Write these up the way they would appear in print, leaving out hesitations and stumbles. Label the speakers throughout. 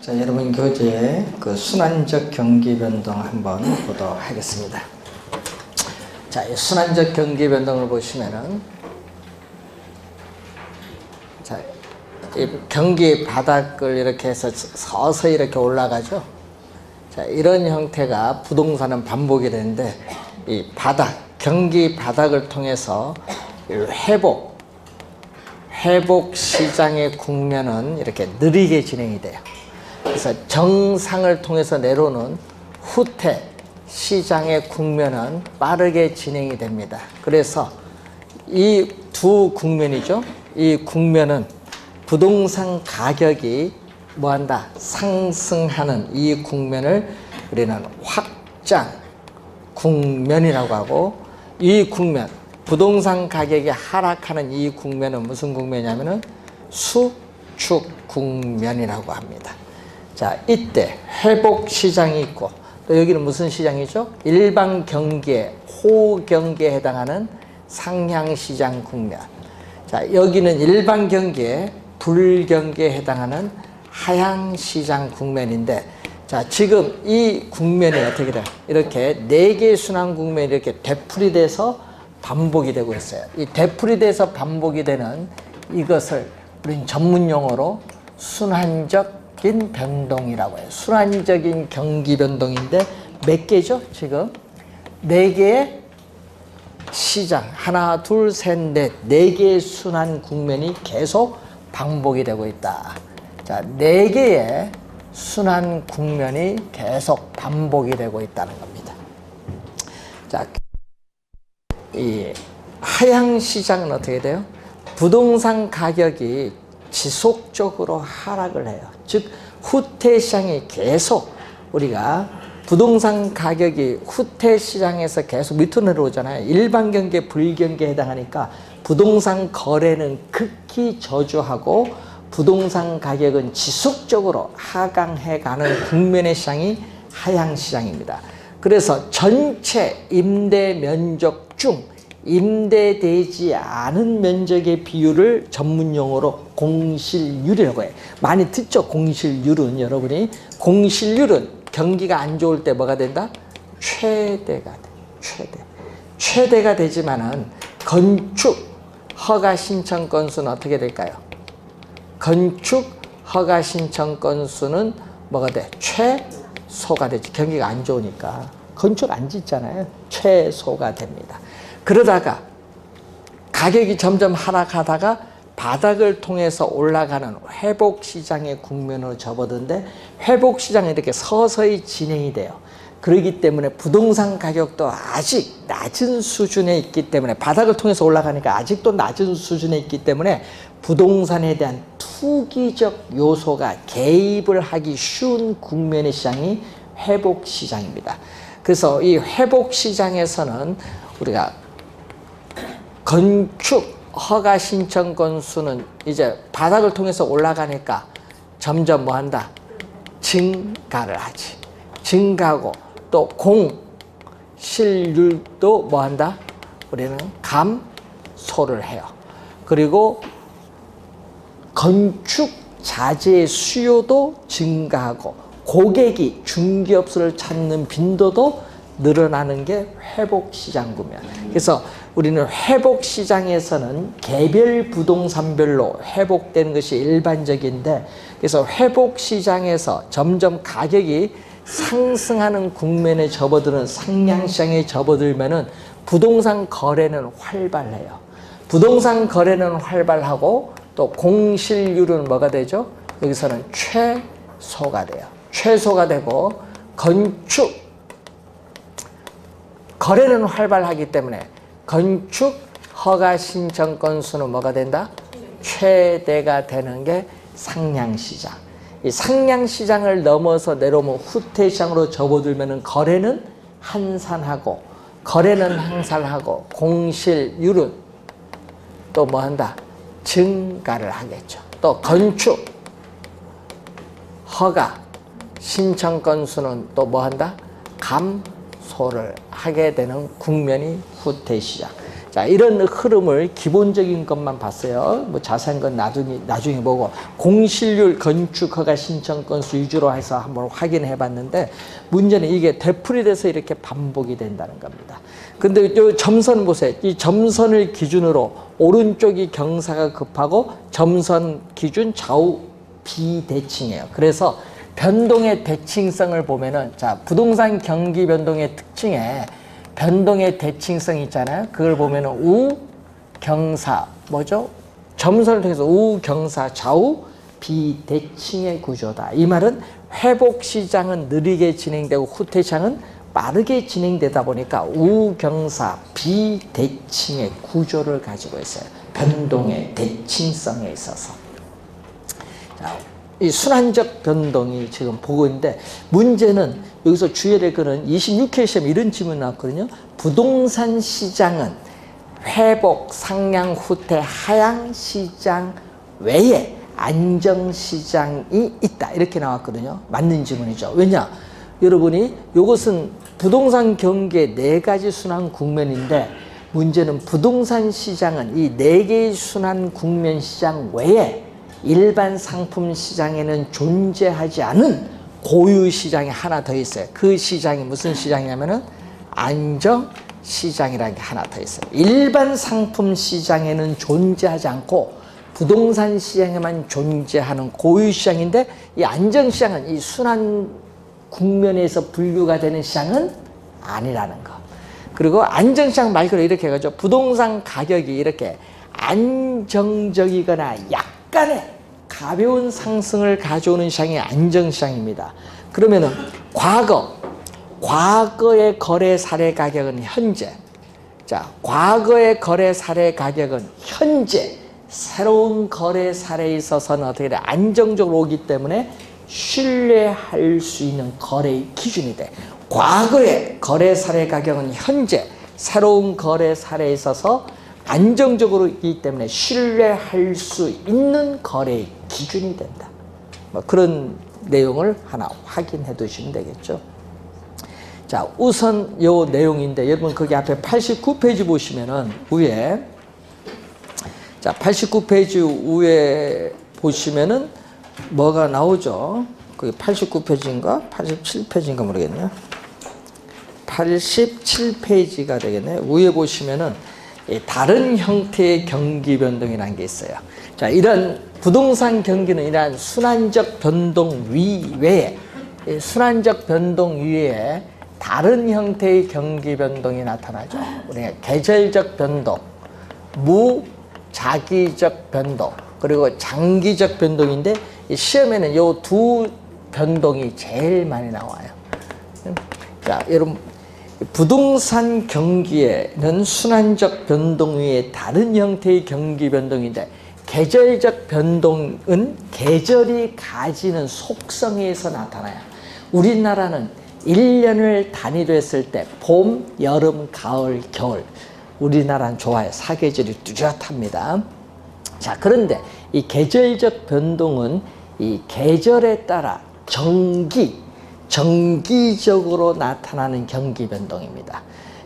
Speaker 1: 자, 여러분 교재에 그 순환적 경기 변동 한번 보도록 하겠습니다. 자, 이 순환적 경기 변동을 보시면은, 자, 이 경기 바닥을 이렇게 해서 서서히 이렇게 올라가죠. 자, 이런 형태가 부동산은 반복이 되는데, 이 바닥, 경기 바닥을 통해서 회복 시장의 국면은 이렇게 느리게 진행이 돼요. 그래서 정상을 통해서 내려오는 후퇴 시장의 국면은 빠르게 진행이 됩니다. 그래서 이 두 국면이죠. 이 국면은 부동산 가격이 뭐한다? 상승하는 이 국면을 우리는 확장 국면이라고 하고, 이 국면, 부동산 가격이 하락하는 이 국면은 무슨 국면이냐면은 수축 국면이라고 합니다. 자, 이때 회복 시장이 있고, 또 여기는 무슨 시장이죠? 일반 경기에, 호경기에 해당하는 상향 시장 국면. 자, 여기는 일반 경기에, 불경기에 해당하는 하향 시장 국면인데, 자, 지금 이 국면이 어떻게 돼요? 이렇게 네 개의 순환 국면이 이렇게 되풀이돼서 반복이 되고 있어요. 이 되풀이돼서 반복이 되는 이것을 우리는 전문 용어로 순환적인 변동이라고 해요. 순환적인 경기 변동인데 몇 개죠? 지금 네 개의 시장, 하나, 둘, 셋, 넷, 네 개의 순환 국면이 계속 반복이 되고 있다. 자, 네 개의 순환 국면이 계속 반복이 되고 있다는 겁니다. 자, 이 하향 시장은 어떻게 돼요? 부동산 가격이 지속적으로 하락을 해요. 즉, 후퇴 시장이 계속, 우리가 부동산 가격이 후퇴 시장에서 계속 밑으로 내려오잖아요. 일반 경기에, 불경기에 해당하니까 부동산 거래는 극히 저조하고 부동산 가격은 지속적으로 하강해 가는 국면의 시장이 하향 시장입니다. 그래서 전체 임대 면적 중 임대되지 않은 면적의 비율을 전문 용어로 공실률이라고 해요. 많이 듣죠? 공실률은. 여러분이 공실률은 경기가 안 좋을 때 뭐가 된다? 최대가 돼. 최대가 되지만은 건축 허가 신청 건수는 어떻게 될까요? 건축 허가 신청 건수는 뭐가 돼? 최소가 되지. 경기가 안 좋으니까 건축 안 짓잖아요. 최소가 됩니다. 그러다가 가격이 점점 하락하다가 바닥을 통해서 올라가는 회복시장의 국면으로 접어드는데, 회복시장이 이렇게 서서히 진행이 돼요. 그렇기 때문에 부동산 가격도 아직 낮은 수준에 있기 때문에, 바닥을 통해서 올라가니까 아직도 낮은 수준에 있기 때문에 부동산에 대한 투기적 요소가 개입을 하기 쉬운 국면의 시장이 회복시장입니다. 그래서 이 회복시장에서는 우리가 건축 허가 신청 건수는 이제 바닥을 통해서 올라가니까 점점 뭐 한다? 증가를 하지. 증가하고, 또 공실률도 뭐 한다? 우리는 감소를 해요. 그리고 건축 자재의 수요도 증가하고, 고객이 중개업소를 찾는 빈도도 늘어나는 게 회복시장 국면. 그래서 우리는 회복시장에서는 개별 부동산별로 회복되는 것이 일반적인데, 그래서 회복시장에서 점점 가격이 상승하는 국면에 접어드는 상향시장에 접어들면은 부동산 거래는 활발해요. 부동산 거래는 활발하고, 또 공실률은 뭐가 되죠? 여기서는 최소가 돼요. 최소가 되고, 건축 거래는 활발하기 때문에 건축 허가 신청 건수는 뭐가 된다? 최대가 되는 게 상향시장. 이 상향시장을 넘어서 내려오면 후퇴시장으로 접어들면 거래는 한산하고, 공실률은 또 뭐 한다? 증가를 하겠죠. 또 건축 허가 신청 건수는 또 뭐 한다? 감소를 하게 되는 국면이 후퇴시장. 자, 이런 흐름을 기본적인 것만 봤어요. 뭐 자세한 건 나중에 보고 공실률, 건축 허가 신청 건수 위주로 해서 한번 확인해 봤는데 문제는 이게 되풀이돼서 이렇게 반복이 된다는 겁니다. 근데 이 점선 보세요. 이 점선을 기준으로 오른쪽이 경사가 급하고 점선 기준 좌우 비대칭이에요. 그래서 변동의 대칭성을 보면은 자, 부동산 경기 변동의 특징에 변동의 대칭성 있잖아요. 그걸 보면은 우, 경사, 뭐죠? 점선을 통해서 우, 경사, 좌우 비대칭의 구조다. 이 말은 회복 시장은 느리게 진행되고 후퇴 시장은 빠르게 진행되다 보니까 우, 경사, 비대칭의 구조를 가지고 있어요. 변동의 대칭성에 있어서. 자, 이 순환적 변동이 지금 보고 있는데 문제는 여기서 주의해야 될 거는 26회 시험에 이런 질문이 나왔거든요. 부동산 시장은 회복, 상향, 후퇴, 하향 시장 외에 안정시장이 있다. 이렇게 나왔거든요. 맞는 질문이죠. 왜냐? 여러분이 이것은 부동산 경기의 4가지 순환 국면인데 문제는 부동산 시장은 이 4개의 순환 국면 시장 외에 일반 상품 시장에는 존재하지 않은 고유 시장이 하나 더 있어요. 그 시장이 무슨 시장이냐면은 안정 시장이라는 게 하나 더 있어요. 일반 상품 시장에는 존재하지 않고 부동산 시장에만 존재하는 고유 시장인데 이 안정 시장은 이 순환 국면에서 분류가 되는 시장은 아니라는 거. 그리고 안정 시장 말 그대로 이렇게 해가지고 부동산 가격이 이렇게 안정적이거나 약간의 가벼운 상승을 가져오는 시장이 안정시장입니다. 그러면은 과거의 거래 사례 가격은 현재, 자, 과거의 거래 사례 가격은 현재 새로운 거래 사례에 있어서는 어떻게 돼? 안정적으로 오기 때문에 신뢰할 수 있는 거래의 기준이 돼. 과거의 거래 사례 가격은 현재 새로운 거래 사례에 있어서 안정적으로 있기 때문에 신뢰할 수 있는 거래의 기준이 된다. 뭐 그런 내용을 하나 확인해 두시면 되겠죠. 자, 우선 요 내용인데 여러분 거기 앞에 89페이지 보시면은 위에 자, 89페이지 위에 보시면은 뭐가 나오죠? 그게 89페이지인가? 87페이지인가 모르겠네요. 87페이지가 되겠네요. 위에 보시면은 다른 형태의 경기 변동이라는 게 있어요. 자, 이런 부동산 경기는 이러한 순환적 변동 위외에 순환적 변동 위에 다른 형태의 경기 변동이 나타나죠. 우리가 계절적 변동, 무자기적 변동, 그리고 장기적 변동인데 시험에는 이 두 변동이 제일 많이 나와요. 자, 여러분 부동산 경기에는 순환적 변동 위에 다른 형태의 경기 변동인데 계절적 변동은 계절이 가지는 속성에 의해서 나타나요. 우리나라는 1년을 단위로 했을 때 봄, 여름, 가을, 겨울 우리나라는 좋아요. 사계절이 뚜렷합니다. 자, 그런데 이 계절적 변동은 이 계절에 따라 정기적으로 나타나는 경기 변동입니다.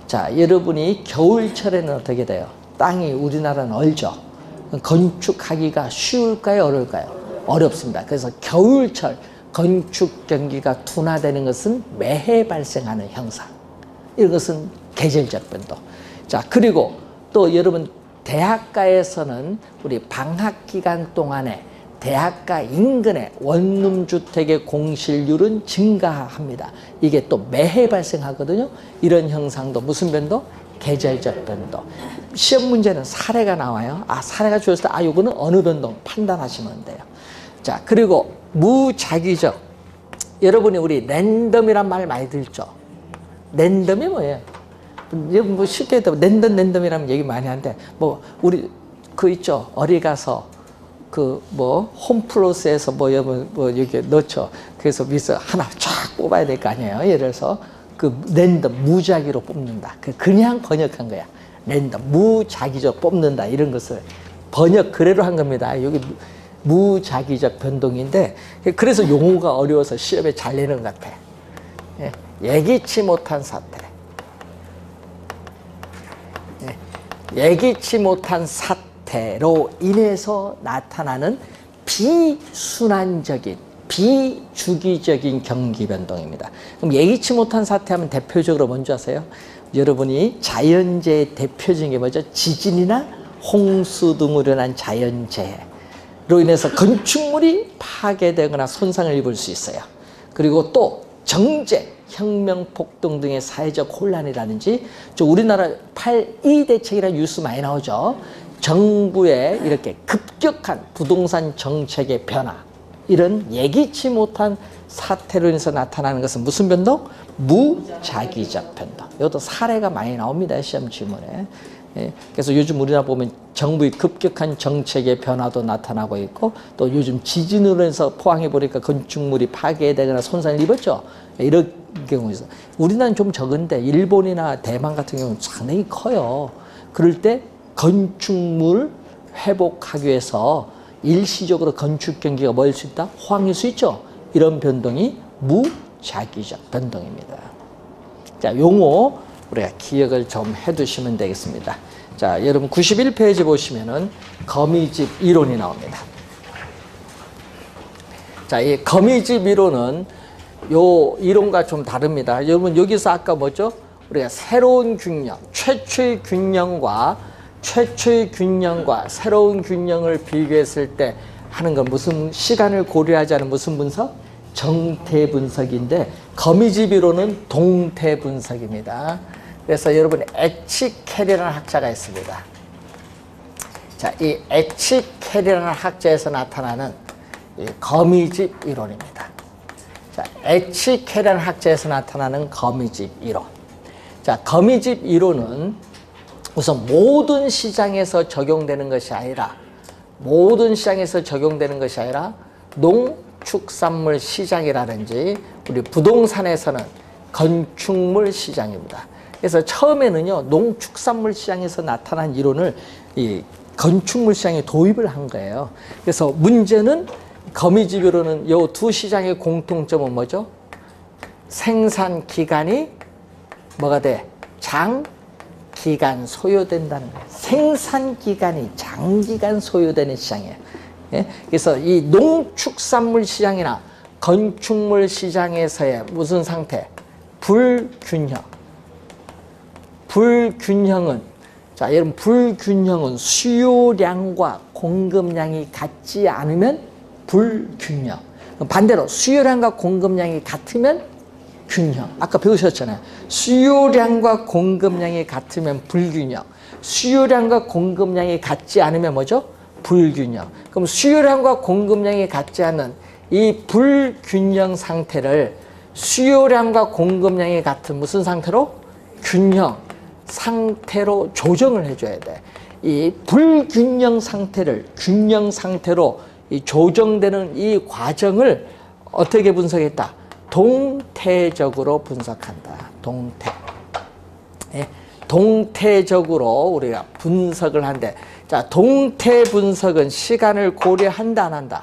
Speaker 1: 자, 여러분이 겨울철에는 어떻게 돼요? 땅이 우리나라는 얼죠. 건축하기가 쉬울까요? 어려울까요? 어렵습니다. 그래서 겨울철 건축 경기가 둔화되는 것은 매해 발생하는 현상. 이것은 계절적 변동. 자, 그리고 또 여러분 대학가에서는 우리 방학 기간 동안에 대학가 인근의 원룸주택의 공실률은 증가합니다. 이게 또 매해 발생하거든요. 이런 현상도 무슨 변동? 계절적 변동. 시험 문제는 사례가 나와요. 아, 사례가 주었을 때, 아, 요거는 어느 변동 판단하시면 돼요. 자, 그리고 무자기적. 여러분이 우리 랜덤이란 말 많이 듣죠? 랜덤이 뭐예요? 뭐 쉽게 랜덤이라면 얘기 많이 하는데, 뭐, 우리, 그 있죠? 어디 가서, 홈플러스에서 여기 넣죠. 그래서 미서 하나 쫙 뽑아야 될 거 아니에요. 예를 들어서, 랜덤, 무작위로 뽑는다. 그냥 번역한 거야. 랜덤, 무작위적 뽑는다. 이런 것을 번역 그대로 한 겁니다. 여기 무작위적 변동인데, 그래서 용어가 어려워서 시험에 잘 내는 것 같아. 예기치 못한 사태. 예기치 못한 사태로 인해서 나타나는 비순환적인, 비주기적인 경기 변동입니다. 그럼 예기치 못한 사태하면 대표적으로 뭔지 아세요? 여러분이 자연재해의 대표적인 게 뭐죠? 지진이나 홍수 등으로 일어난 자연재해로 인해서 건축물이 파괴되거나 손상을 입을 수 있어요. 그리고 또 정쟁, 혁명, 폭동 등의 사회적 혼란이라든지, 우리나라 8.2 대책이라는 뉴스 많이 나오죠. 정부의 이렇게 급격한 부동산 정책의 변화, 이런 예기치 못한 사태로 인해서 나타나는 것은 무슨 변동? 무자기적 변동. 이것도 사례가 많이 나옵니다, 시험 질문에. 그래서 요즘 우리나라 보면 정부의 급격한 정책의 변화도 나타나고 있고, 또 요즘 지진으로 해서 포항에 보니까 건축물이 파괴되거나 손상을 입었죠. 이런 경우에 있어. 우리나라는 좀 적은데 일본이나 대만 같은 경우는 상당히 커요. 그럴 때 건축물 회복하기 위해서 일시적으로 건축 경기가 뭐일 수 있다? 호황일 수 있죠. 이런 변동이 무자기적 변동입니다. 자, 용어 우리가 기억을 좀 해두시면 되겠습니다. 자, 여러분 91페이지 보시면은 거미집 이론이 나옵니다. 자, 이 거미집 이론은 요 이론과 좀 다릅니다. 여러분 여기서 아까 뭐죠? 우리가 새로운 균형, 최초의 균형과 새로운 균형을 비교했을 때 하는 건 무슨 시간을 고려하지 않은 무슨 분석? 정태 분석인데, 거미집 이론은 동태 분석입니다. 그래서 여러분 에치 캐리라는 학자가 있습니다. 자, 이 에치 캐리라는 학자에서 나타나는 이 거미집 이론입니다. 자, 에치 캐리라는 학자에서 나타나는 거미집 이론. 자, 거미집 이론은 우선 모든 시장에서 적용되는 것이 아니라, 농축산물 시장이라든지 우리 부동산에서는 건축물 시장입니다. 그래서 처음에는요, 농축산물 시장에서 나타난 이론을 이 건축물 시장에 도입을 한 거예요. 그래서 문제는 거미집 이론은 이 두 시장의 공통점은 뭐죠? 생산 기간이 뭐가 돼? 장기간 소요된다는 거예요. 생산 기간이 장기간 소요되는 시장이에요. 예? 그래서 이 농축산물 시장이나 건축물 시장에서의 무슨 상태? 불균형은, 자, 여러분, 불균형은 수요량과 공급량이 같지 않으면 불균형. 반대로 수요량과 공급량이 같으면 균형. 아까 배우셨잖아요. 수요량과 공급량이 같으면 불균형. 수요량과 공급량이 같지 않으면 뭐죠? 불균형. 그럼 수요량과 공급량이 같지 않은 이 불균형 상태를 수요량과 공급량이 같은 무슨 상태로? 균형 상태로 조정을 해줘야 돼. 이 불균형 상태를 균형 상태로 이 조정되는 이 과정을 어떻게 분석했다? 동태적으로 분석한다. 동태. 예? 동태적으로 우리가 분석을 한대. 자, 동태 분석은 시간을 고려한다, 안 한다?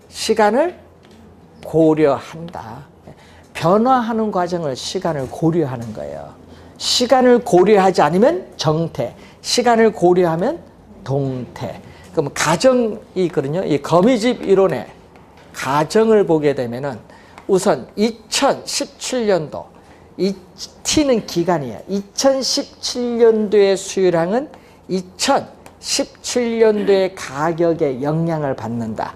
Speaker 1: 시간을 고려한다. 변화하는 과정을 시간을 고려하는 거예요. 시간을 고려하지 않으면 정태, 시간을 고려하면 동태. 그럼 가정이 있거든요. 이 거미집 이론의 가정을 보게 되면은 우선 2017년도, 이 T는 기간이에요. 2017년도의 수요량은 2017년도의 가격에 영향을 받는다.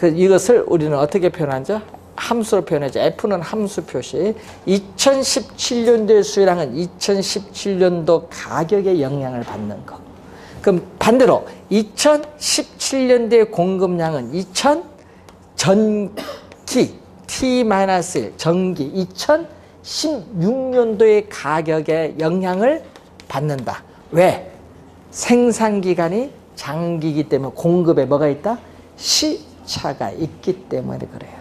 Speaker 1: 이것을 우리는 어떻게 표현하죠? 함수로 표현하죠. F는 함수 표시. 2017년도의 수요량은 2017년도 가격에 영향을 받는 거. 그럼 반대로 2017년도의 공급량은 전기 T-1 전기 2016년도의 가격에 영향을 받는다. 왜? 생산기간이 장기이기 때문에 공급에 뭐가 있다? 시차가 있기 때문에 그래요.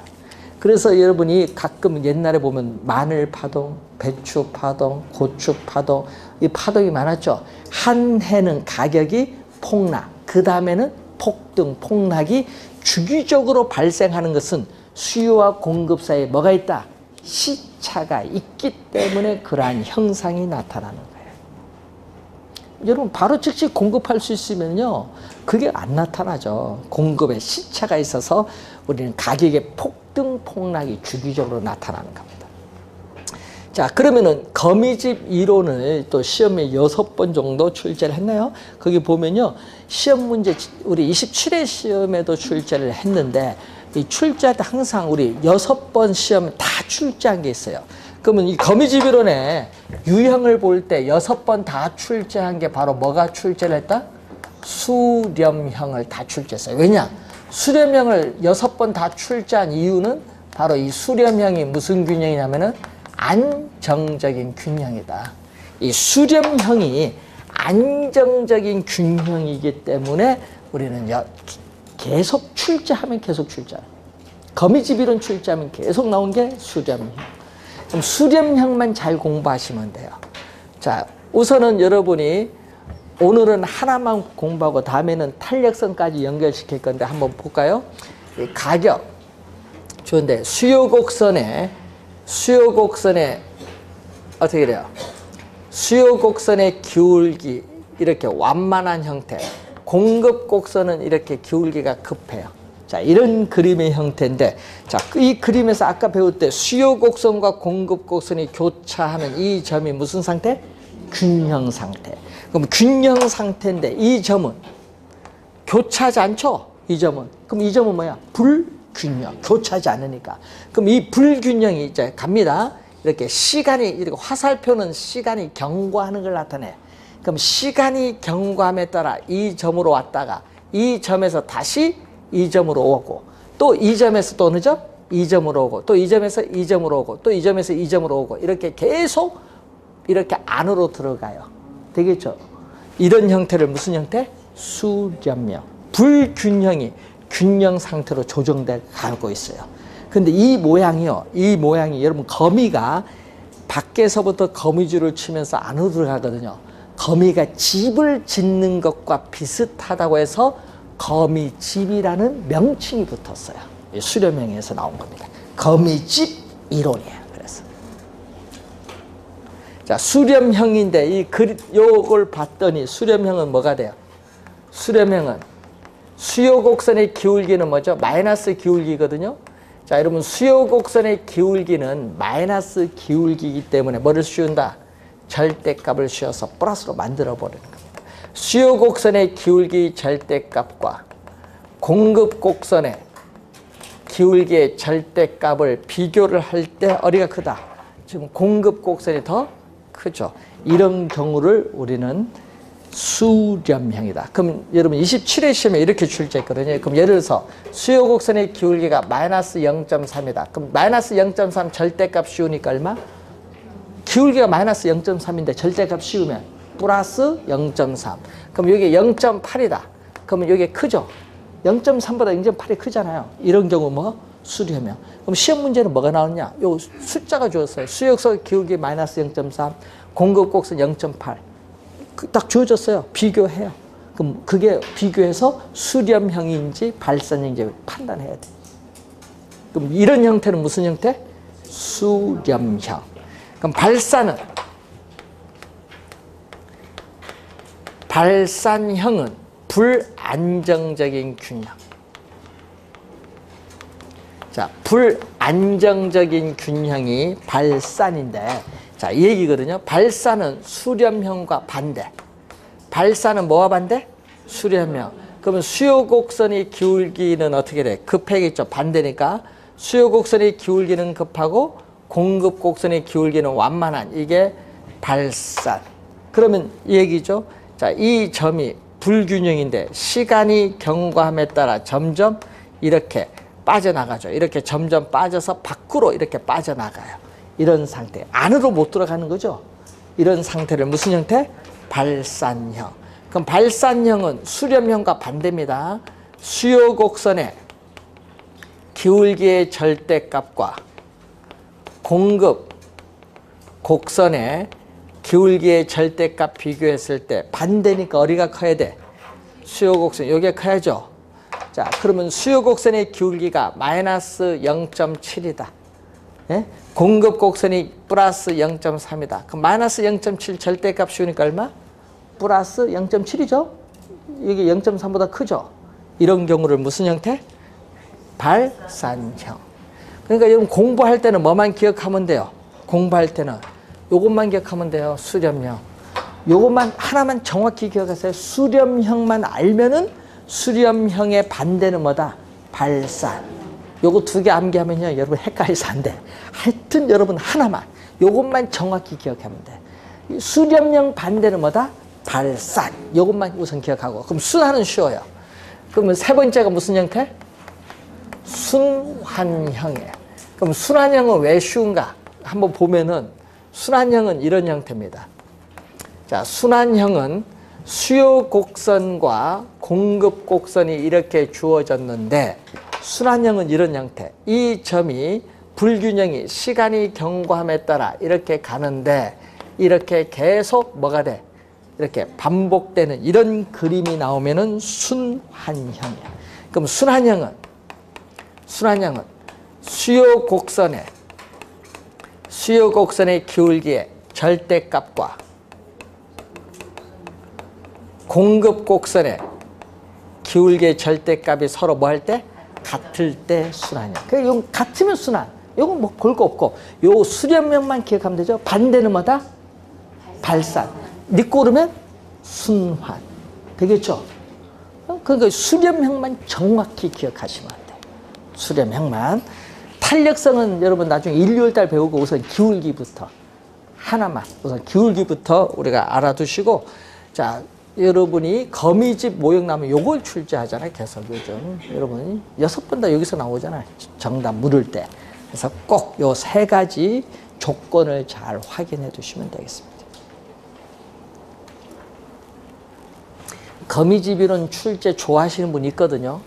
Speaker 1: 그래서 여러분이 가끔 옛날에 보면 마늘 파동, 배추 파동, 고추 파동, 이 파동이 많았죠. 한 해는 가격이 폭락, 그 다음에는 폭등, 폭락이 주기적으로 발생하는 것은 수요와 공급 사이에 뭐가 있다? 시차가 있기 때문에 그러한 형상이 나타나는 거예요. 여러분 바로 즉시 공급할 수 있으면요, 그게 안 나타나죠. 공급에 시차가 있어서 우리는 가격의 폭등 폭락이 주기적으로 나타나는 겁니다. 자, 그러면은 거미집 이론을 또 시험에 6번 정도 출제를 했나요? 거기 보면요, 시험 문제 우리 27회 시험에도 출제를 했는데, 이 출제할 때 항상 우리 6번 시험 다 출제한 게 있어요. 그러면 이 거미집 이론의 유형을 볼 때 6번 다 출제한 게 바로 뭐가 출제를 했다? 수렴형을 다 출제했어요. 왜냐? 수렴형을 6번 다 출제한 이유는 바로 이 수렴형이 무슨 균형이냐면은 안정적인 균형이다. 이 수렴형이 안정적인 균형이기 때문에 우리는 계속 출제하면 계속 출제. 거미집 이론 출제하면 계속 나온 게 수렴형. 그럼 수렴형만 잘 공부하시면 돼요. 자, 우선은 여러분이 오늘은 하나만 공부하고 다음에는 탄력성까지 연결시킬 건데 한번 볼까요? 이 가격 좋은데 수요곡선에 어떻게 돼요? 수요곡선의 기울기 이렇게 완만한 형태, 공급곡선은 이렇게 기울기가 급해요. 자, 이런 그림의 형태인데, 자, 이 그림에서 아까 배울 때 수요곡선과 공급곡선이 교차하는 이 점이 무슨 상태? 균형 상태. 그럼 균형 상태인데 이 점은 교차하지 않죠? 이 점은. 그럼 이 점은 뭐야? 불균형. 교차하지 않으니까. 그럼 이 불균형이 이제 갑니다. 이렇게 시간이, 이렇게 화살표는 시간이 경과하는 걸 나타내. 그럼 시간이 경과함에 따라 이 점으로 왔다가 이 점에서 다시 이 점으로 오고, 또 이 점에서 또 어느 점? 이 점으로 오고, 또 이 점에서 이 점으로 오고, 또 이 점에서 이 점으로 오고, 이렇게 계속 이렇게 안으로 들어가요. 되겠죠? 이런 형태를 무슨 형태? 수렴형. 불균형이 균형 상태로 조정돼 가고 있어요. 근데 이 모양이요, 이 모양이 여러분 거미가 밖에서부터 거미줄을 치면서 안으로 들어가거든요. 거미가 집을 짓는 것과 비슷하다고 해서 거미집이라는 명칭이 붙었어요. 수렴형에서 나온 겁니다. 거미집 이론이에요. 그래서 자, 수렴형인데 요걸 봤더니 수렴형은 뭐가 돼요? 수렴형은 수요곡선의 기울기는 뭐죠? 마이너스 기울기거든요. 자, 여러분 수요곡선의 기울기는 마이너스 기울기이기 때문에 뭐를 씌운다? 절대값을 씌워서 플러스로 만들어 버리는 겁니다. 수요곡선의 기울기 절대값과 공급곡선의 기울기의 절대값을 비교를 할 때 어디가 크다? 지금 공급곡선이 더 크죠. 이런 경우를 우리는 수렴형이다. 그럼 여러분 27회 시험에 이렇게 출제했거든요. 그럼 예를 들어서 수요곡선의 기울기가 마이너스 0.3이다. 그럼 마이너스 0.3 절대값 씌우니까 얼마? 기울기가 마이너스 0.3인데 절대값 씌우면 플러스 0.3. 그럼 여기 0.8이다. 그러면 여기 크죠? 0.3보다 0.8이 크잖아요. 이런 경우 뭐? 수렴형. 그럼 시험 문제는 뭐가 나왔냐? 요 숫자가 주었어요. 수요곡선 기울기 마이너스 0.3, 공급곡선 0.8. 딱 주어졌어요. 비교해요. 그럼 그게 비교해서 수렴형인지 발산형인지 판단해야 돼. 그럼 이런 형태는 무슨 형태? 수렴형. 그럼 발산형은 불안정적인 균형. 자, 불안정적인 균형이 발산인데, 자, 이 얘기거든요. 발산은 수렴형과 반대. 발산은 뭐와 반대? 수렴형. 그러면 수요곡선의 기울기는 어떻게 돼? 급하겠죠. 반대니까. 수요곡선의 기울기는 급하고 공급곡선의 기울기는 완만한, 이게 발산. 그러면 이 얘기죠. 자, 이 점이 불균형인데 시간이 경과함에 따라 점점 이렇게 빠져나가죠. 이렇게 점점 빠져서 밖으로 이렇게 빠져나가요. 이런 상태. 안으로 못 들어가는 거죠. 이런 상태를 무슨 형태? 발산형. 그럼 발산형은 수렴형과 반대입니다. 수요곡선의 기울기의 절대값과 공급 곡선의 기울기의 절대값 비교했을 때 반대니까 어디가 커야 돼? 수요곡선. 여기가 커야죠. 자, 그러면 수요곡선의 기울기가 마이너스 0.7이다. 예? 공급곡선이 플러스 0.3이다. 그럼 마이너스 0.7 절대값 씌우니까 얼마? 플러스 0.7이죠? 이게 0.3보다 크죠? 이런 경우를 무슨 형태? 발산형. 그러니까 여러분 공부할 때는 뭐만 기억하면 돼요? 공부할 때는 요것만 기억하면 돼요. 수렴형. 요것만 하나만 정확히 기억하세요. 수렴형만 알면은 수렴형의 반대는 뭐다? 발산. 요거 두 개 암기하면요. 여러분 헷갈려서 안 돼. 하여튼 여러분 하나만. 요것만 정확히 기억하면 돼. 수렴형 반대는 뭐다? 발산. 요것만 우선 기억하고. 그럼 순환은 쉬워요. 그러면 세 번째가 무슨 형태? 순환형이에요. 그럼 순환형은 왜 쉬운가? 한번 보면은 순환형은 이런 형태입니다. 자, 순환형은 수요 곡선과 공급 곡선이 이렇게 주어졌는데 순환형은 이런 형태. 이 점이 불균형이 시간이 경과함에 따라 이렇게 가는데 이렇게 계속 뭐가 돼? 이렇게 반복되는 이런 그림이 나오면은 순환형이야. 그럼 순환형은 수요 곡선의 기울기의 절대값과 공급 곡선의 기울기의 절대값이 서로 뭐 할 때? 같을 때 순환형. 그러니까 이건 같으면 순환. 이건 뭐 볼 거 없고. 요 수렴형만 기억하면 되죠. 반대는 뭐다? 발산. 믿고 오르면 순환. 되겠죠? 그러니까 수렴형만 정확히 기억하시면 안 돼요. 수렴형만. 탄력성은 여러분 나중에 1, 2월 배우고 우선 기울기부터 하나만 우선 기울기부터 우리가 알아두시고 자 여러분이 거미집 모형 나오면 요걸 출제하잖아요. 계속 요즘 여러분이 6번 다 여기서 나오잖아요. 정답 물을 때. 그래서 꼭 요 세 가지 조건을 잘 확인해 두시면 되겠습니다. 거미집 이론 출제 좋아하시는 분 있거든요.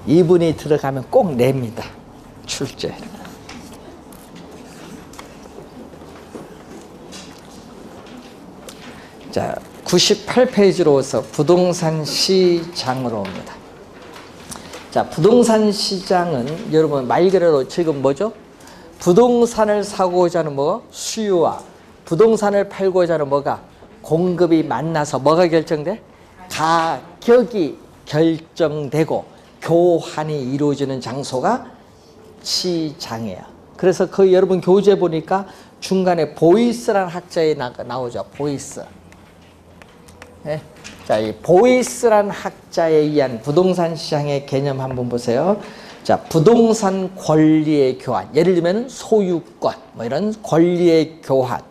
Speaker 1: 이분이 들어가면 꼭 냅니다. 출제. 자, 98페이지로서 부동산 시장으로 옵니다. 자, 부동산 시장은 여러분 말 그대로 지금 뭐죠? 부동산을 사고자 하는 뭐? 수요와 부동산을 팔고자 하는 뭐가? 공급이 만나서 뭐가 결정돼? 가격이 결정되고 교환이 이루어지는 장소가 시장이에요. 그래서 그 여러분 교재 보니까 중간에 보이스라는 학자에 나오죠. 보이스. 네? 자, 이 보이스라는 학자에 의한 부동산 시장의 개념 한번 보세요. 자, 부동산 권리의 교환. 예를 들면 소유권, 뭐 이런 권리의 교환.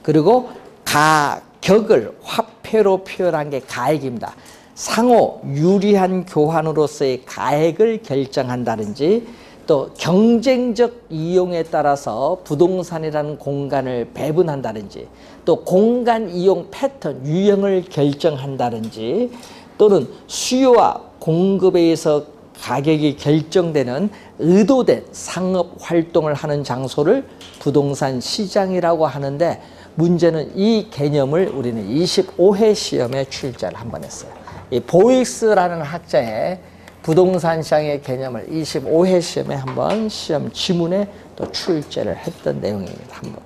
Speaker 1: 그리고 가격을 화폐로 표현한 게 가액입니다. 상호 유리한 교환으로서의 가액을 결정한다든지 또 경쟁적 이용에 따라서 부동산이라는 공간을 배분한다든지 또 공간 이용 패턴, 유형을 결정한다든지 또는 수요와 공급에 의해서 가격이 결정되는 의도된 상업 활동을 하는 장소를 부동산 시장이라고 하는데 문제는 이 개념을 우리는 25회 시험에 출제를 한번 했어요. 이 보이스라는 학자의 부동산 시장의 개념을 25회 시험에 한번 시험 지문에 또 출제를 했던 내용입니다. 한번.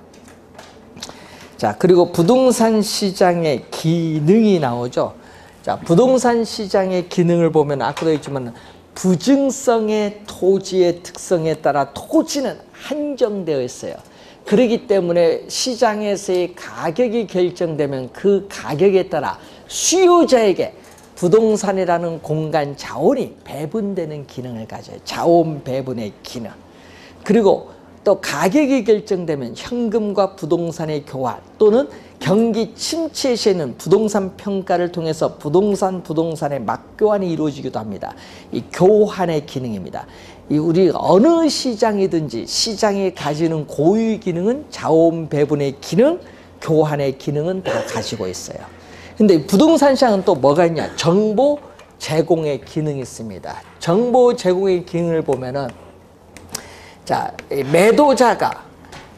Speaker 1: 자, 그리고 부동산 시장의 기능이 나오죠. 자, 부동산 시장의 기능을 보면 아까도 했지만 부증성의 토지의 특성에 따라 토지는 한정되어 있어요. 그렇기 때문에 시장에서의 가격이 결정되면 그 가격에 따라 수요자에게 부동산이라는 공간 자원이 배분되는 기능을 가져요. 자원 배분의 기능. 그리고 또 가격이 결정되면 현금과 부동산의 교환 또는 경기 침체 시에는 부동산 평가를 통해서 부동산의 맞교환이 이루어지기도 합니다. 이 교환의 기능입니다. 이 우리 어느 시장이든지 시장이 가지는 고유 기능은 자원 배분의 기능, 교환의 기능은 다 가지고 있어요. 근데 부동산 시장은 또 뭐가 있냐? 정보 제공의 기능이 있습니다. 정보 제공의 기능을 보면은 자,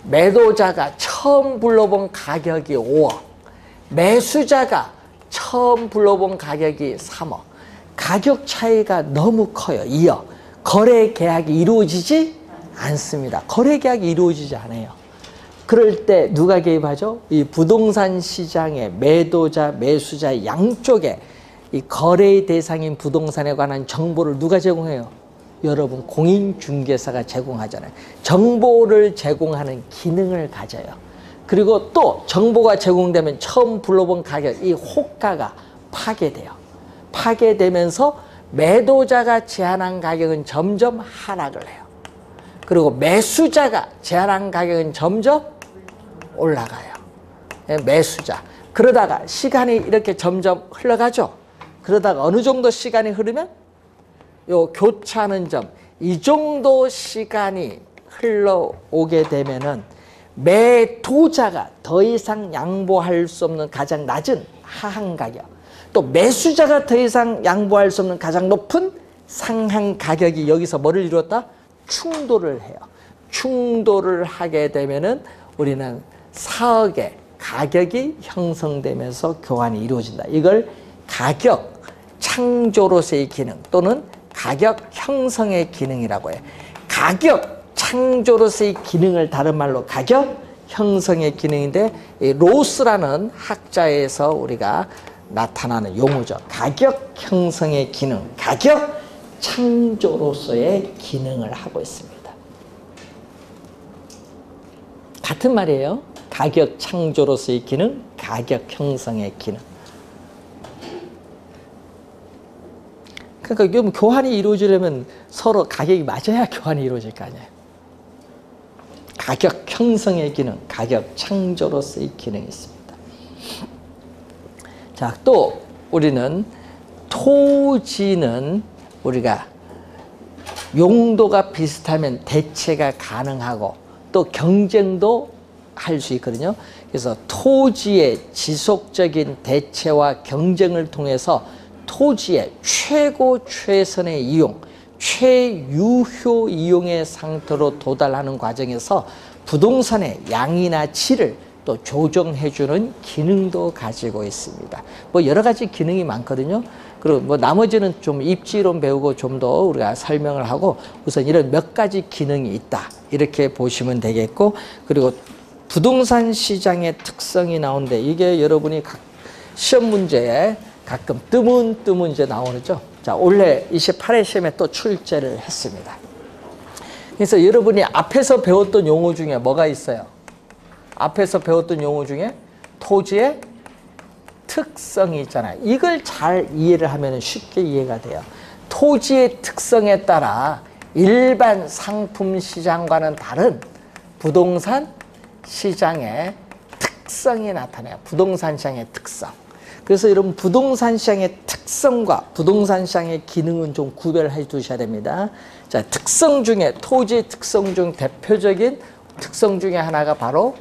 Speaker 1: 매도자가 처음 불러본 가격이 5억, 매수자가 처음 불러본 가격이 3억, 가격 차이가 너무 커요. 2억. 거래 계약이 이루어지지 않습니다. 거래 계약이 이루어지지 않아요. 그럴 때 누가 개입하죠? 이 부동산 시장의 매도자, 매수자 양쪽에 이 거래의 대상인 부동산에 관한 정보를 누가 제공해요? 여러분, 공인중개사가 제공하잖아요. 정보를 제공하는 기능을 가져요. 그리고 또 정보가 제공되면 처음 불러본 가격, 이 호가가 파괴돼요. 파괴되면서 매도자가 제한한 가격은 점점 하락을 해요. 그리고 매수자가 제한한 가격은 점점 올라가요. 매수자. 그러다가 시간이 이렇게 점점 흘러가죠. 그러다가 어느 정도 시간이 흐르면 요 교차하는 점, 이 정도 시간이 흘러오게 되면은 매도자가 더 이상 양보할 수 없는 가장 낮은 하한 가격, 또 매수자가 더 이상 양보할 수 없는 가장 높은 상한 가격이 여기서 뭐를 이루었다? 충돌을 해요. 충돌을 하게 되면은 우리는 사억의 가격이 형성되면서 교환이 이루어진다. 이걸 가격 창조로서의 기능 또는 가격 형성의 기능이라고 해요. 가격 창조로서의 기능을 다른 말로 가격 형성의 기능인데, 이 로스라는 학자에서 우리가 나타나는 용어죠. 가격 형성의 기능, 가격 창조로서의 기능을 하고 있습니다. 같은 말이에요. 가격 창조로서의 기능, 가격 형성의 기능. 그러니까 교환이 이루어지려면 서로 가격이 맞아야 교환이 이루어질 거 아니에요. 가격 형성의 기능, 가격 창조로서의 기능이 있습니다. 자, 또 우리는 토지는 우리가 용도가 비슷하면 대체가 가능하고 또 경쟁도 할 수 있거든요. 그래서 토지의 지속적인 대체와 경쟁을 통해서 토지의 최고 최선의 이용, 최유효 이용의 상태로 도달하는 과정에서 부동산의 양이나 질을 또 조정해주는 기능도 가지고 있습니다. 뭐 여러 가지 기능이 많거든요. 그리고 뭐 나머지는 좀 입지론 배우고 좀 더 우리가 설명을 하고, 우선 이런 몇 가지 기능이 있다 이렇게 보시면 되겠고, 그리고 부동산 시장의 특성이 나오는데, 이게 여러분이 시험 문제에 가끔 뜨문뜨문 이제 나오죠. 자, 올해 28회 시험에 또 출제를 했습니다. 그래서 여러분이 앞에서 배웠던 용어 중에 뭐가 있어요? 앞에서 배웠던 용어 중에 토지의 특성이 있잖아요. 이걸 잘 이해를 하면 쉽게 이해가 돼요. 토지의 특성에 따라 일반 상품 시장과는 다른 부동산 시장의 특성이 나타나요. 부동산 시장의 특성. 그래서 여러분, 부동산 시장의 특성과 부동산 시장의 기능은 좀 구별해 두셔야 됩니다. 자, 특성 중에, 토지의 특성 중 대표적인 특성 중에 하나가 바로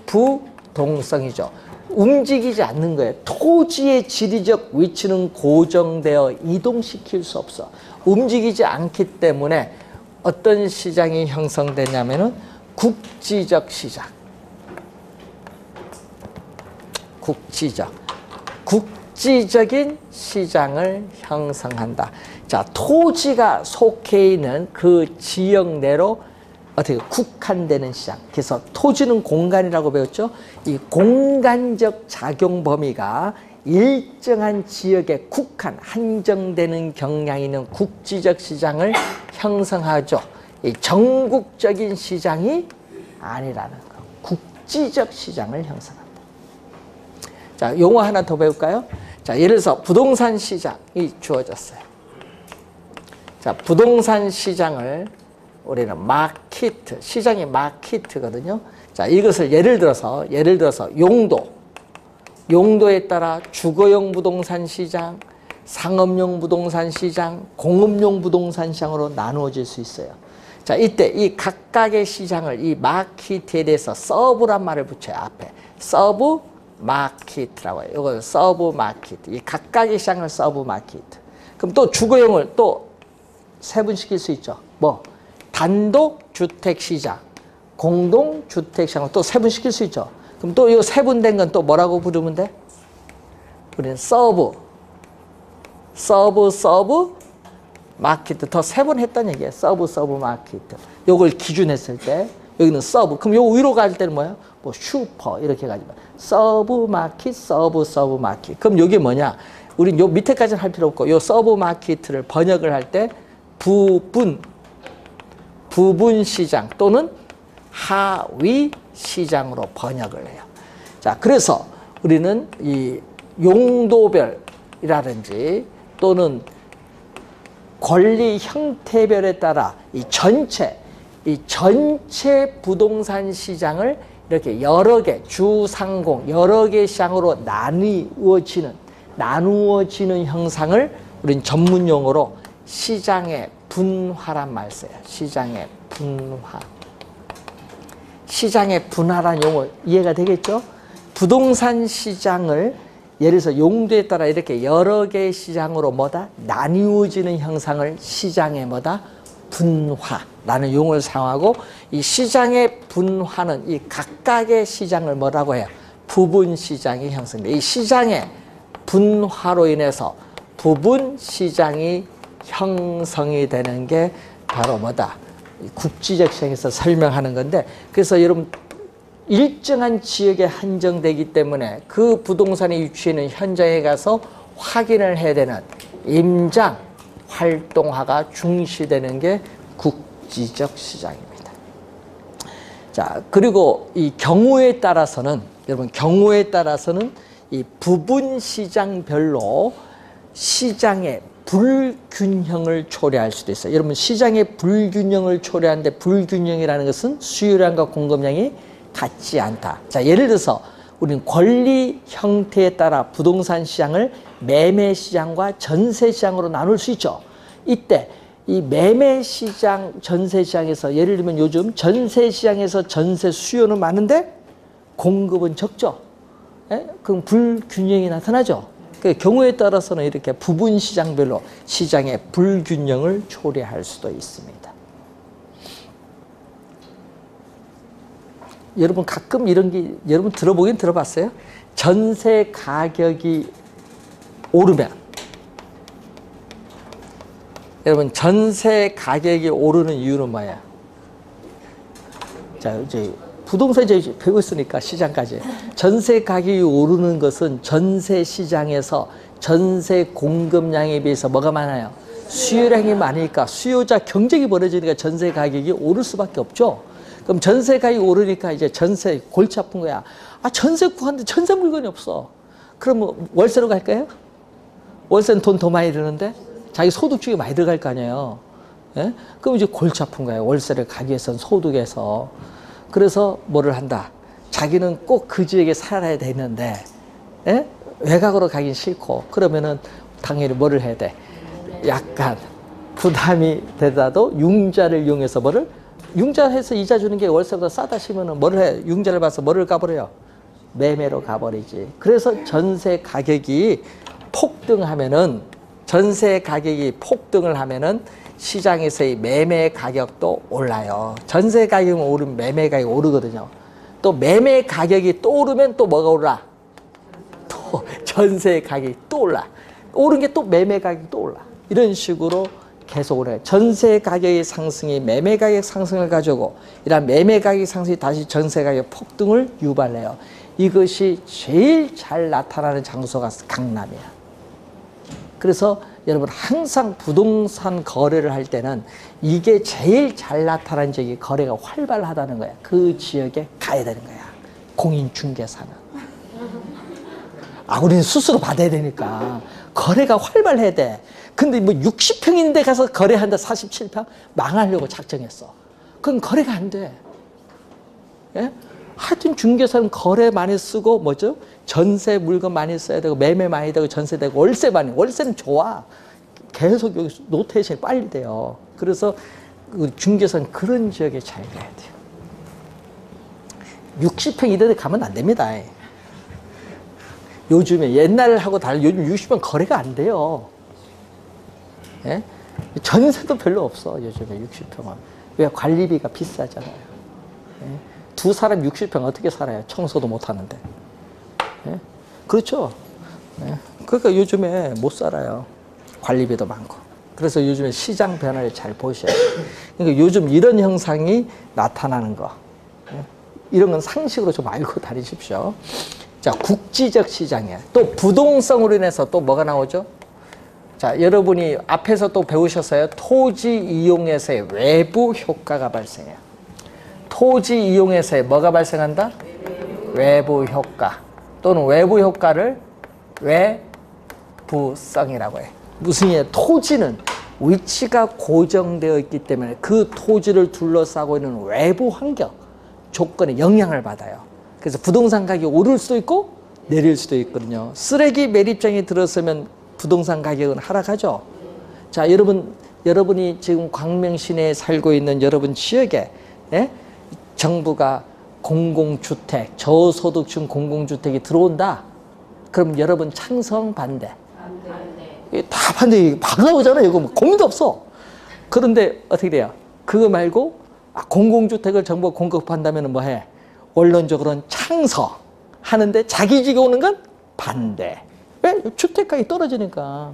Speaker 1: 부동성이죠. 움직이지 않는 거예요. 토지의 지리적 위치는 고정되어 이동시킬 수 없어. 움직이지 않기 때문에 어떤 시장이 형성되냐면은 국지적 시장. 국지적인 시장을 형성한다. 자, 토지가 속해 있는 그 지역 내로 어떻게 국한되는 시장. 그래서 토지는 공간이라고 배웠죠. 이 공간적 작용 범위가 일정한 지역에 한정되는 경향이 있는 국지적 시장을 형성하죠. 이 전국적인 시장이 아니라는 거. 국지적 시장을 형성한다. 자, 용어 하나 더 배울까요? 자, 예를 들어서 부동산 시장이 주어졌어요. 자, 부동산 시장을 우리는 마케트, 시장이 마케트거든요. 자, 이것을 예를 들어서 용도에 따라 주거용 부동산 시장, 상업용 부동산 시장, 공업용 부동산 시장으로 나누어질 수 있어요. 자, 이때 이 각각의 시장을 이 마케트에 대해서 서브란 말을 붙여요. 앞에 서브 마케트라고 해요. 이걸 서브 마케트. 이 각각의 시장을 서브 마케트. 그럼 또 주거용을 또 세분시킬 수 있죠. 뭐 단독 주택 시장, 공동 주택 시장을 또 세분시킬 수 있죠. 그럼 또 이 세분된 건 또 뭐라고 부르면 돼? 우리는 서브 마켓 더 세 번 했다는 얘기예요. 서브 마켓. 요걸 기준했을 때 여기는 서브. 그럼 요 위로 갈 때는 뭐야? 뭐 슈퍼 이렇게 가지고 서브 마켓, 서브 마켓. 그럼 요게 뭐냐? 우린 요 밑에까지는 할 필요 없고 요 서브 마켓을 번역을 할 때 부분 시장 또는 하위 시장으로 번역을 해요. 자, 그래서 우리는 이 용도별이라든지 또는 권리 형태별에 따라 이 전체 부동산 시장을 이렇게 여러 개, 주상공, 여러 개 시장으로 나누어지는 형상을 우린 전문 용어로 시장의 분화란 말 써요. 시장의 분화. 시장의 분화란 용어 이해가 되겠죠? 부동산 시장을 예를 들어서 용도에 따라 이렇게 여러 개의 시장으로 나뉘어지는 형상을 시장의 분화라는 용어를 사용하고 이 시장의 분화는 이 각각의 시장을 뭐라고 해요? 부분 시장이 형성돼요. 이 시장의 분화로 인해서 부분 시장이 형성이 되는 게 바로 국지적 시장에서 설명하는 건데, 그래서 여러분 일정한 지역에 한정되기 때문에 그 부동산이 위치해 있는 현장에 가서 확인을 해야 되는 임장 활동화가 중시되는 게 국지적 시장입니다. 자, 그리고 이 경우에 따라서는 이 부분 시장별로 시장의 불균형을 초래할 수도 있어요. 여러분 시장의 불균형을 초래하는데 불균형이라는 것은 수요량과 공급량이 같지 않다. 자, 예를 들어서 우리는 권리 형태에 따라 부동산 시장을 매매 시장과 전세 시장으로 나눌 수 있죠. 이때 이 매매 시장, 전세 시장에서 예를 들면 요즘 전세 시장에서 전세 수요는 많은데 공급은 적죠. 그럼 불균형이 나타나죠. 그 경우에 따라서는 이렇게 부분 시장별로 시장의 불균형을 초래할 수도 있습니다. 여러분 가끔 이런 게 여러분 들어보긴 들어봤어요? 전세 가격이 오르면 여러분 전세 가격이 오르는 이유는 뭐예요? 자, 이제 부동산 이제 배우고 있으니까 시장까지 전세 가격이 오르는 것은 전세 시장에서 전세 공급량에 비해서 뭐가 많아요? 수요량이 많으니까 수요자 경쟁이 벌어지니까 전세 가격이 오를 수밖에 없죠. 그럼 전세 가격이 오르니까 이제 전세 골치 아픈 거야. 아, 전세 구하는데 전세 물건이 없어. 그럼 뭐 월세로 갈까요? 월세는 돈 더 많이 드는데 자기 소득 중에 많이 들어갈 거 아니에요. 예? 그럼 이제 골치 아픈 거예요. 월세를 가기 위해서는 소득에서. 그래서 뭐를 한다. 자기는 꼭 그 지역에 살아야 되는데 예? 외곽으로 가긴 싫고 그러면은 당연히 뭐를 해야 돼. 약간 부담이 되더라도 융자를 이용해서 융자해서 이자 주는 게 월세보다 싸다 싶으면은 뭐를 해? 융자를 봐서 뭐를 가버려요? 매매로 가버리지. 그래서 전세 가격이 폭등을 하면은 시장에서의 매매 가격도 올라요. 전세 가격이 오르면 매매 가격이 오르거든요. 또 매매 가격이 또 오르면 또 뭐가 올라? 또 전세 가격이 또 올라. 오른 게 또 매매 가격이 또 올라. 이런 식으로 계속 오래. 전세 가격의 상승이 매매 가격 상승을 가져오고 이런 매매 가격 상승이 다시 전세 가격 폭등을 유발해요. 이것이 제일 잘 나타나는 장소가 강남이야. 그래서 여러분 항상 부동산 거래를 할 때는 이게 제일 잘 나타나는 지역이 거래가 활발하다는 거야. 그 지역에 가야 되는 거야. 공인중개사는. 아, 우리는 스스로 받아야 되니까 거래가 활발해야 돼. 근데 뭐 60평인데 가서 거래한다 47평? 망하려고 작정했어. 그건 거래가 안 돼. 예? 하여튼 중개사는 거래 많이 쓰고 뭐죠? 전세 물건 많이 써야 되고 매매 많이 되고 전세 되고 월세 많이. 월세는 좋아. 계속 여기 노테이션이 빨리 돼요. 그래서 중개사는 그런 지역에 잘 가야 돼요. 60평 이런 데 가면 안 됩니다. 요즘에 옛날하고 달리 요즘 60평 거래가 안 돼요. 예? 전세도 별로 없어. 요즘에 60평은. 왜? 관리비가 비싸잖아요. 예? 두 사람 60평 어떻게 살아요? 청소도 못 하는데. 예? 그렇죠. 예? 그러니까 요즘에 못 살아요. 관리비도 많고. 그래서 요즘에 시장 변화를 잘 보셔야 돼요. 그러니까 요즘 이런 현상이 나타나는 거. 이런 건 상식으로 좀 알고 다니십시오. 자, 국지적 시장이에요. 또 부동성으로 인해서 또 뭐가 나오죠? 자, 여러분이 앞에서 또 배우셨어요. 토지 이용에서의 외부 효과가 발생해요. 토지 이용에서의 뭐가 발생한다? 외부 효과. 또는 외부 효과를 외부성이라고 해요. 무슨 얘기예요? 토지는 위치가 고정되어 있기 때문에 그 토지를 둘러싸고 있는 외부 환경, 조건에 영향을 받아요. 그래서 부동산 가격이 오를 수도 있고 내릴 수도 있거든요. 쓰레기 매립장에 들어서면 부동산 가격은 하락하죠. 자, 여러분이 지금 광명시내에 살고 있는 여러분 지역에 정부가 공공주택, 저소득층 공공주택이 들어온다. 그럼 여러분 찬성 반대? 다 반대. 막 나오잖아요. 이거 뭐 고민도 없어. 그런데 어떻게 돼요? 그거 말고 공공주택을 정부가 공급한다면 뭐 해? 원론적으로는 창성하는데 자기 지역에 오는 건 반대. 왜? 주택가격이 떨어지니까.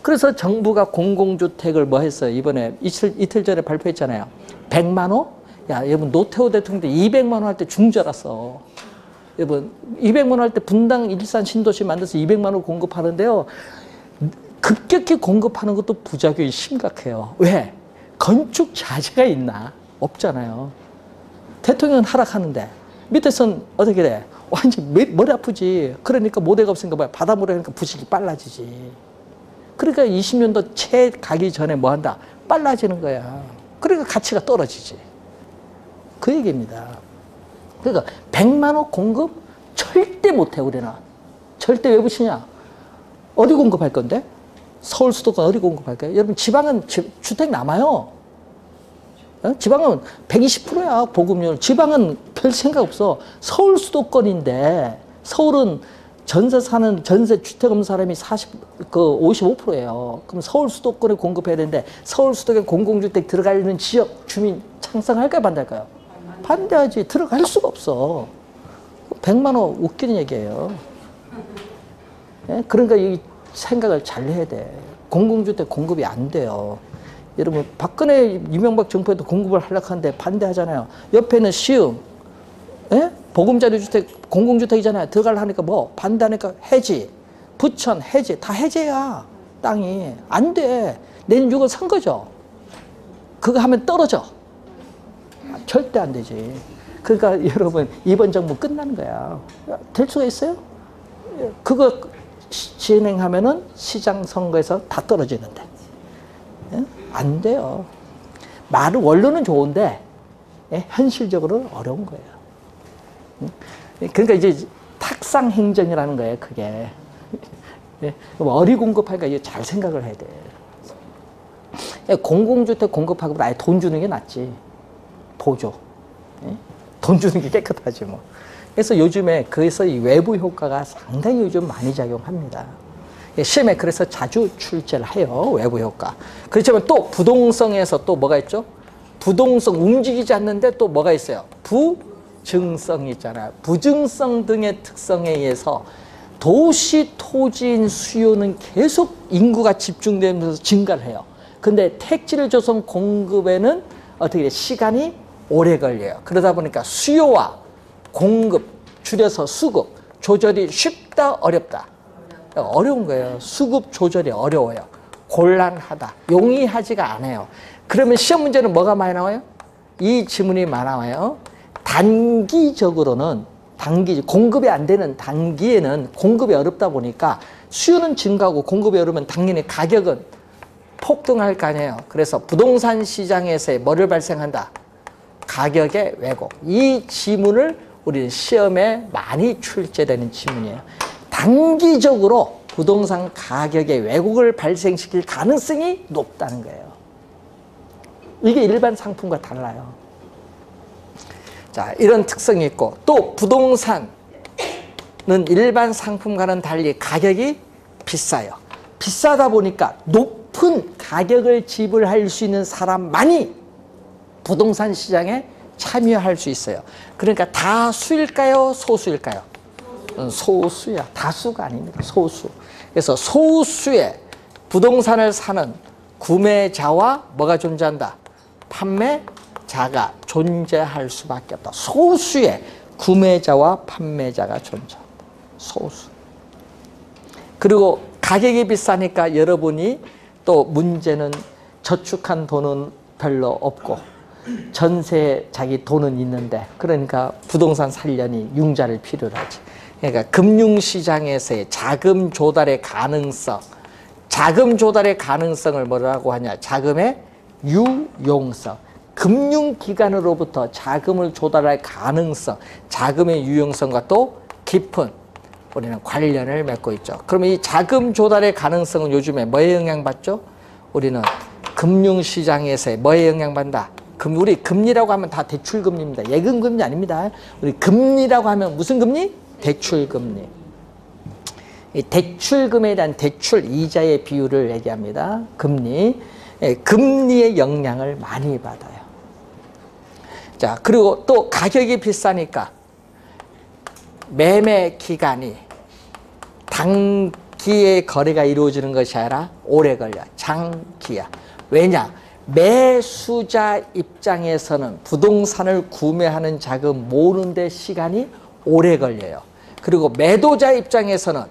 Speaker 1: 그래서 정부가 공공주택을 뭐 했어요? 이번에 이틀 전에 발표했잖아요. 100만 호? 야, 여러분 노태우 대통령 때 200만 원 할 때 죽는 줄 알았어. 여러분 200만 원 할 때 분당 일산 신도시 만들어서 200만 원 공급하는데요. 급격히 공급하는 것도 부작용이 심각해요. 왜? 건축 자재가 있나? 없잖아요. 대통령은 하락하는데 밑에서는 어떻게 돼? 완전 머리 아프지. 그러니까 모델가 없으니까 뭐야? 바닷물에 하니까 부식이 빨라지지. 그러니까 20년도 채 가기 전에 뭐 한다? 빨라지는 거야. 그러니까 가치가 떨어지지. 그 얘기입니다. 그러니까 100만 원 공급 절대 못해 우리는. 절대 왜 붙이냐? 어디 공급할 건데? 서울 수도권 어디 공급할까요? 여러분 지방은 주택 남아요. 지방은 120%야 보급률. 지방은 별 생각 없어. 서울 수도권인데 서울은 전세 주택 없는 사람이 55%예요. 그럼 서울 수도권에 공급해야 되는데 서울 수도권 공공주택 들어가 있는 지역 주민 창성할까요? 반대할까요? 반대하지. 들어갈 수가 없어. 100만 원 웃기는 얘기예요. 그러니까 이 생각을 잘 해야 돼. 공공주택 공급이 안 돼요. 여러분 박근혜 이명박 정부에도 공급을 하려고 하는데 반대하잖아요. 옆에는 시흥 보금자리 주택 공공주택이잖아요. 들어가려 하니까 뭐 반대하니까 해지, 부천 해지, 다 해제야. 땅이 안 돼. 내년 6월 산 거죠. 그거 하면 떨어져. 절대 안 되지. 그러니까 여러분 이번 정부 끝나는 거야. 될 수가 있어요? 그거 진행하면은 시장 선거에서 다 떨어지는데. 안 돼요. 말은 원론은 좋은데 현실적으로는 어려운 거예요. 그러니까 이제 탁상 행정이라는 거예요. 그게 어리 공급하니까 이제 잘 생각을 해야 돼. 공공주택 공급하고 아예 돈 주는 게 낫지. 보조. 돈 주는 게 깨끗하지 뭐. 그래서 요즘에 그래서 이 외부 효과가 상당히 요즘 많이 작용합니다. 시험에 그래서 자주 출제를 해요. 외부 효과. 그렇지만 또 부동성에서 또 뭐가 있죠? 부동성 움직이지 않는데 또 뭐가 있어요? 부증성이 있잖아요. 부증성 등의 특성에 의해서 도시 토지인 수요는 계속 인구가 집중되면서 증가를 해요. 근데 택지를 조성 공급에는 어떻게 돼? 시간이 오래 걸려요. 그러다 보니까 수요와 공급, 줄여서 수급, 조절이 쉽다, 어렵다? 어려운 거예요. 수급 조절이 어려워요. 곤란하다. 용이하지가 않아요. 그러면 시험 문제는 뭐가 많이 나와요? 이 지문이 많이 나와요. 단기적으로는 공급이 안 되는 단기에는 공급이 어렵다 보니까 수요는 증가하고 공급이 어려우면 당연히 가격은 폭등할 거 아니에요. 그래서 부동산 시장에서의 뭐를 발생한다? 가격의 왜곡. 이 지문을 우리는 시험에 많이 출제되는 지문이에요. 단기적으로 부동산 가격의 왜곡을 발생시킬 가능성이 높다는 거예요. 이게 일반 상품과 달라요. 자, 이런 특성이 있고 또 부동산은 일반 상품과는 달리 가격이 비싸요. 비싸다 보니까 높은 가격을 지불할 수 있는 사람만이 부동산 시장에 참여할 수 있어요. 그러니까 다수일까요? 소수일까요? 소수야. 다수가 아닙니다. 소수. 그래서 소수의 부동산을 사는 구매자와 뭐가 존재한다? 판매자가 존재할 수밖에 없다. 소수의 구매자와 판매자가 존재한다. 소수. 그리고 가격이 비싸니까 여러분이 또 문제는 저축한 돈은 별로 없고 전세에 자기 돈은 있는데 그러니까 부동산 살려니 융자를 필요로 하지. 그러니까 금융시장에서의 자금 조달의 가능성, 자금 조달의 가능성을 뭐라고 하냐? 자금의 유용성. 금융기관으로부터 자금을 조달할 가능성, 자금의 유용성과 또 깊은 우리는 관련을 맺고 있죠. 그러면 이 자금 조달의 가능성은 요즘에 뭐에 영향받죠? 우리는 금융시장에서의 뭐에 영향받는다? 우리 금리라고 하면 다 대출금리입니다. 예금금리 아닙니다. 우리 금리라고 하면 무슨 금리? 대출금리. 이 대출금에 대한 대출 이자의 비율을 얘기합니다. 금리. 금리의 영향을 많이 받아요. 자, 그리고 또 가격이 비싸니까 매매 기간이 단기에 거래가 이루어지는 것이 아니라 오래 걸려. 장기야. 왜냐? 매수자 입장에서는 부동산을 구매하는 자금 모으는 데 시간이 오래 걸려요. 그리고 매도자 입장에서는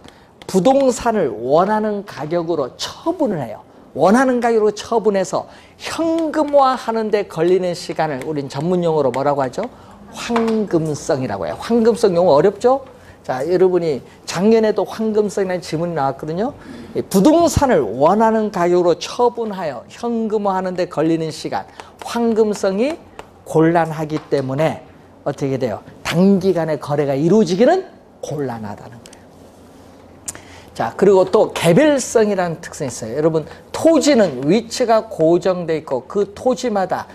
Speaker 1: 부동산을 원하는 가격으로 처분을 해요. 원하는 가격으로 처분해서 현금화하는 데 걸리는 시간을 우린 전문용어로 뭐라고 하죠? 황금성이라고 해요. 황금성 용어 어렵죠? 자, 여러분이 작년에도 황금성이라는 질문이 나왔거든요. 부동산을 원하는 가격으로 처분하여 현금화하는 데 걸리는 시간, 황금성이 곤란하기 때문에 어떻게 돼요? 단기간에 거래가 이루어지기는 곤란하다는 거예요. 자, 그리고 또 개별성이라는 특성이 있어요. 여러분, 토지는 위치가 고정되어 있고 그 토지마다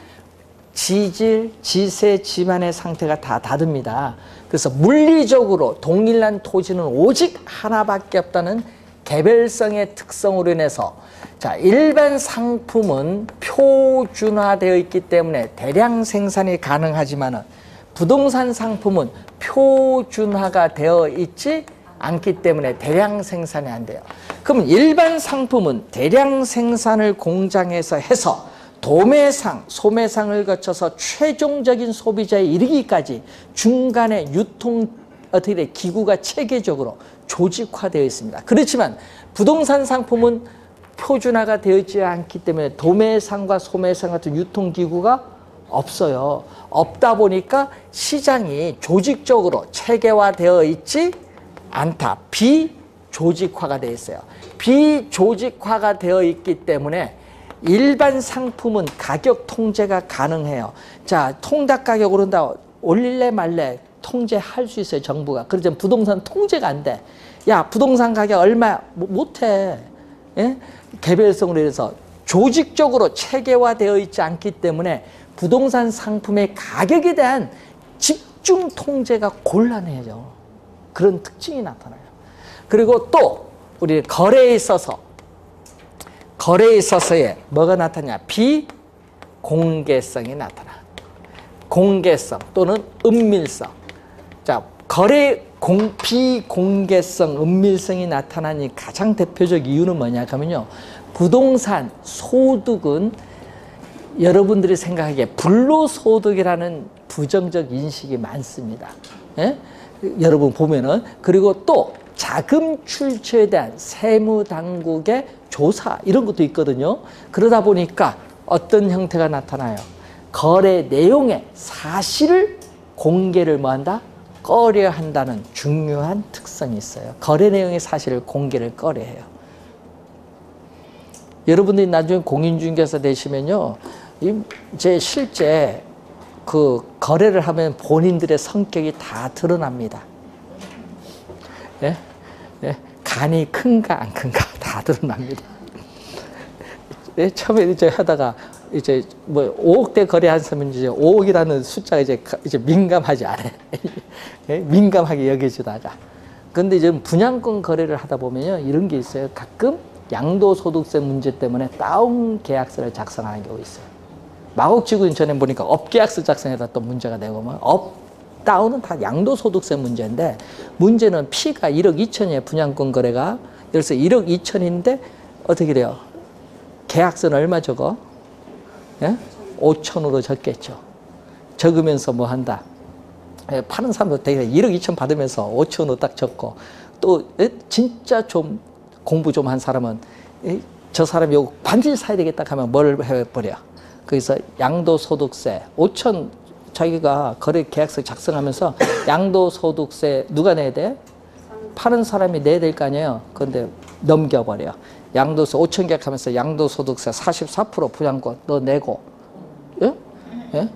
Speaker 1: 지질, 지세, 지만의 상태가 다 다릅니다. 그래서 물리적으로 동일한 토지는 오직 하나밖에 없다는 개별성의 특성으로 인해서 자, 일반 상품은 표준화되어 있기 때문에 대량 생산이 가능하지만 부동산 상품은 표준화가 되어 있지 않기 때문에 대량 생산이 안 돼요. 그럼 일반 상품은 대량 생산을 공장에서 해서 도매상, 소매상을 거쳐서 최종적인 소비자에 이르기까지 중간에 유통 어떻게 돼? 기구가 체계적으로 조직화되어 있습니다. 그렇지만 부동산 상품은 표준화가 되어 있지 않기 때문에 도매상과 소매상 같은 유통기구가 없어요. 없다 보니까 시장이 조직적으로 체계화되어 있지 않다. 비조직화가 되어 있어요. 비조직화가 되어 있기 때문에 일반 상품은 가격 통제가 가능해요. 자, 통닭 가격 오른다. 올릴래 말래 통제할 수 있어요, 정부가. 그렇지만 부동산 통제가 안 돼. 야, 부동산 가격 얼마 못해. 예? 개별성으로 인해서 조직적으로 체계화되어 있지 않기 때문에 부동산 상품의 가격에 대한 집중 통제가 곤란해져. 그런 특징이 나타나요. 그리고 또 우리 거래에 있어서의 뭐가 나타나냐? 비공개성이 나타나. 공개성 또는 은밀성. 자, 비공개성, 은밀성이 나타나니 가장 대표적 이유는 뭐냐 하면요. 부동산 소득은 여러분들이 생각하기에 불로소득이라는 부정적 인식이 많습니다. 예? 여러분 보면은. 그리고 또 자금 출처에 대한 세무당국의 조사 이런 것도 있거든요. 그러다 보니까 어떤 형태가 나타나요? 거래 내용의 사실을 공개를 뭐한다? 꺼려한다는 중요한 특성이 있어요. 거래 내용의 사실을 공개를 꺼려해요. 여러분들이 나중에 공인중개사 되시면요, 이제 실제 그 거래를 하면 본인들의 성격이 다 드러납니다. 예? 예? 간이 큰가 안 큰가 다 드러납니다. 예? 처음에 이제 하다가 이제 뭐 5억대 거래한 사람은 이제 5억이라는 숫자가 이제 민감하지 않아요. 예? 민감하게 여겨지다가. 근데 이제 분양권 거래를 하다 보면요, 이런 게 있어요. 가끔 양도소득세 문제 때문에 다운 계약서를 작성하는 경우가 있어요. 마곡지구 인천에 보니까 업계약서 작성에다 또 문제가 되고, 다운은 다 양도소득세 문제인데, 문제는 피가 1억 2천이에요. 분양권 거래가. 그래서 1억 2천인데 어떻게 돼요? 계약서는 얼마 적어? 예? 5천으로 적겠죠. 적으면서 뭐 한다? 예, 파는 사람도 되게 1억 2천 받으면서 5천으로 딱 적고, 또 진짜 좀 공부 좀 한 사람은 저 사람이 이거 반드시 사야 되겠다 하면 뭘 해버려? 거기서 양도소득세 5천, 자기가 거래 계약서 작성하면서 양도소득세 누가 내야 돼? 파는 사람이 내야 될 거 아니에요. 그런데 넘겨버려. 양도세 5천 계약하면서 양도소득세 44% 부담권 너 내고, 예? 예?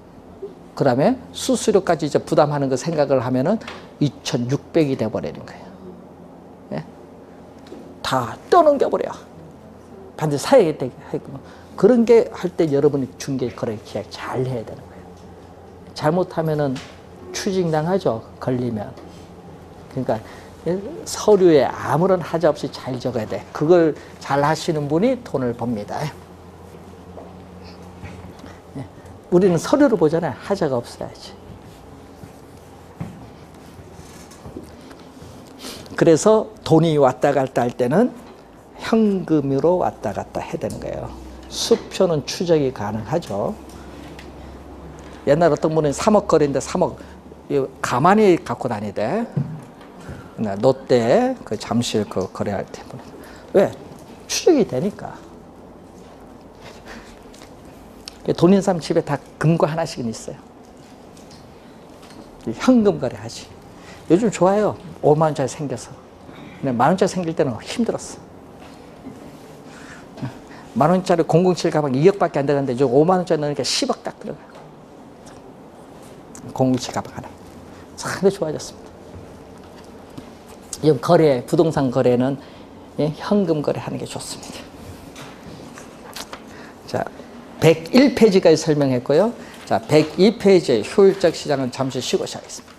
Speaker 1: 그 다음에 수수료까지 이제 부담하는 거 생각을 하면은 2,600이 돼버리는 거예요. 예? 다 떠넘겨버려. 반드시 사야겠다. 그런 게 할 때 여러분이 중개 거래 계약 잘 해야 되는 거예요. 잘못하면은 추징당하죠. 걸리면. 그러니까 서류에 아무런 하자 없이 잘 적어야 돼. 그걸 잘 하시는 분이 돈을 법니다. 우리는 서류를 보잖아요. 하자가 없어야지. 그래서 돈이 왔다 갔다 할 때는 현금으로 왔다 갔다 해야 되는 거예요. 수표는 추적이 가능하죠. 옛날 어떤 분은 3억 거래인데 3억 가만히 갖고 다니대. 롯데 그 잠실 그 거래할 때. 왜? 추적이 되니까. 돈 있는 사람 집에 다 금고 하나씩은 있어요. 현금 거래하지. 요즘 좋아요. 5만 원짜리 생겨서. 근데 만 원짜리 생길 때는 힘들었어. 만 원짜리 007 가방 2억밖에 안 들어갔는데 저 5만 원짜리 넣으니까 10억 딱 들어가요. 007 가방 하나. 상당히 좋아졌습니다. 이 거래, 부동산 거래는 현금 거래하는 게 좋습니다. 자, 101페이지까지 설명했고요. 자, 102페이지의 효율적 시장은 잠시 쉬고 시작하겠습니다.